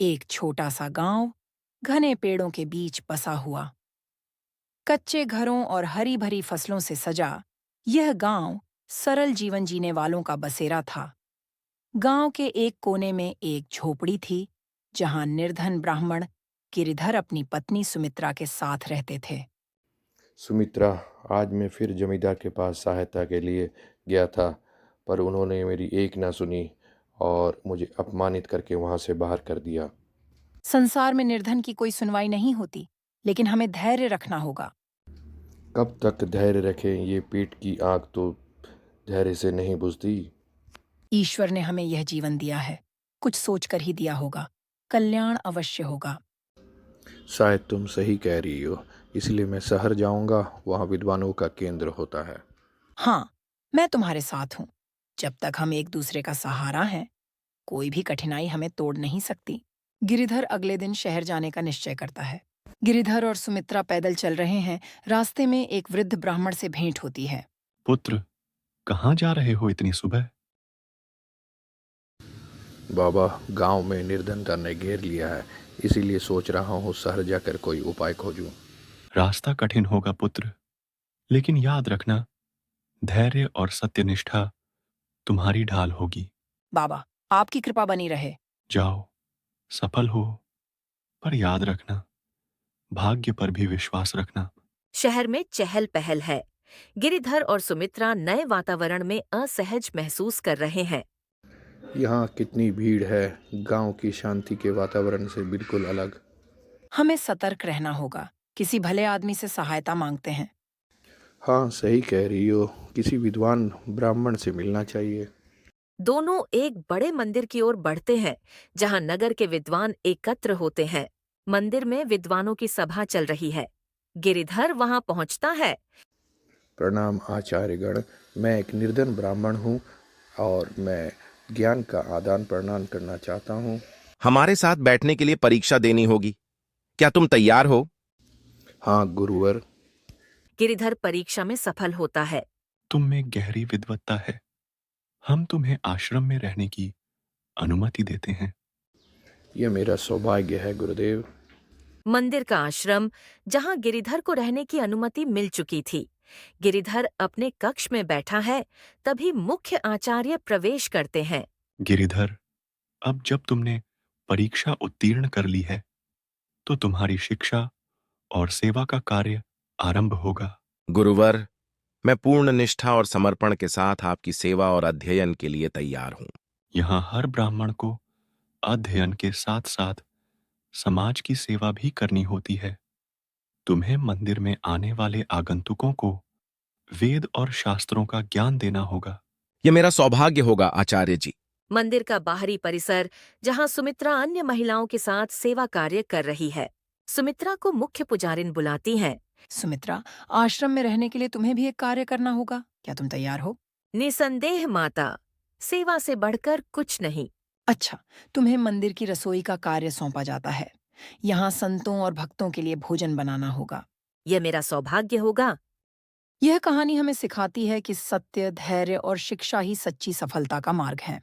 एक छोटा सा गांव घने पेड़ों के बीच बसा हुआ, कच्चे घरों और हरी भरी फसलों से सजा, यह गांव सरल जीवन जीने वालों का बसेरा था। गांव के एक कोने में एक झोपड़ी थी, जहां निर्धन ब्राह्मण गिरिधर अपनी पत्नी सुमित्रा के साथ रहते थे। सुमित्रा, आज मैं फिर जमींदार के पास सहायता के लिए गया था, पर उन्होंने मेरी एक ना सुनी और मुझे अपमानित करके वहां से बाहर कर दिया। संसार में निर्धन की कोई सुनवाई नहीं होती, लेकिन हमें धैर्य रखना होगा। कब तक धैर्य रखें? ये पेट की आग तो धैर्य से नहीं बुझती। ईश्वर ने हमें यह जीवन दिया है, कुछ सोचकर ही दिया होगा। कल्याण अवश्य होगा। शायद तुम सही कह रही हो, इसलिए मैं शहर जाऊंगा, वहाँ विद्वानों का केंद्र होता है। हाँ, मैं तुम्हारे साथ हूँ। जब तक हम एक दूसरे का सहारा हैं, कोई भी कठिनाई हमें तोड़ नहीं सकती। गिरिधर अगले दिन शहर जाने का निश्चय करता है। गिरिधर और सुमित्रा पैदल चल रहे हैं। रास्ते में एक वृद्ध ब्राह्मण से भेंट होती है। पुत्र, कहाँ जा रहे हो इतनी सुबह? बाबा, गांव में निर्धनता ने घेर लिया है, इसीलिए सोच रहा हूँ शहर जाकर कोई उपाय खोजूं। रास्ता कठिन होगा पुत्र, लेकिन याद रखना, धैर्य और सत्यनिष्ठा तुम्हारी ढाल होगी। बाबा, आपकी कृपा बनी रहे। जाओ, सफल हो, पर याद रखना, भाग्य पर भी विश्वास रखना। शहर में चहल पहल है। गिरिधर और सुमित्रा नए वातावरण में असहज महसूस कर रहे हैं। यहाँ कितनी भीड़ है, गांव की शांति के वातावरण से बिल्कुल अलग। हमें सतर्क रहना होगा। किसी भले आदमी से सहायता मांगते हैं। हाँ, सही कह रही हो, किसी विद्वान ब्राह्मण से मिलना चाहिए। दोनों एक बड़े मंदिर की ओर बढ़ते हैं, जहां नगर के विद्वान एकत्र होते हैं। मंदिर में विद्वानों की सभा चल रही है। गिरिधर वहां पहुंचता है। प्रणाम आचार्यगण, मैं एक निर्धन ब्राह्मण हूँ और मैं ज्ञान का आदान प्रदान करना चाहता हूँ। हमारे साथ बैठने के लिए परीक्षा देनी होगी। क्या तुम तैयार हो? हाँ गुरुवर। गिरिधर परीक्षा में सफल होता है। तुम में गहरी विद्वत्ता है। हम तुम्हें आश्रम में रहने की अनुमति देते हैं। यह मेरा सौभाग्य है गुरुदेव। मंदिर का आश्रम, जहां गिरिधर को रहने की अनुमति मिल चुकी थी। गिरिधर अपने कक्ष में बैठा है, तभी मुख्य आचार्य प्रवेश करते हैं। गिरिधर, अब जब तुमने परीक्षा उत्तीर्ण कर ली है, तो तुम्हारी शिक्षा और सेवा का कार्य आरंभ होगा। गुरुवर, मैं पूर्ण निष्ठा और समर्पण के साथ आपकी सेवा और अध्ययन के लिए तैयार हूं। यहाँ हर ब्राह्मण को अध्ययन के साथ साथ समाज की सेवा भी करनी होती है। तुम्हें मंदिर में आने वाले आगंतुकों को वेद और शास्त्रों का ज्ञान देना होगा। यह मेरा सौभाग्य होगा आचार्य जी। मंदिर का बाहरी परिसर, जहां सुमित्रा अन्य महिलाओं के साथ सेवा कार्य कर रही है। सुमित्रा को मुख्य पुजारिन बुलाती हैं। सुमित्रा, आश्रम में रहने के लिए तुम्हें भी एक कार्य करना होगा। क्या तुम तैयार हो? निसंदेह माता, सेवा से बढ़कर कुछ नहीं। अच्छा, तुम्हें मंदिर की रसोई का कार्य सौंपा जाता है। यहाँ संतों और भक्तों के लिए भोजन बनाना होगा। यह मेरा सौभाग्य होगा। यह कहानी हमें सिखाती है कि सत्य, धैर्य और शिक्षा ही सच्ची सफलता का मार्ग है।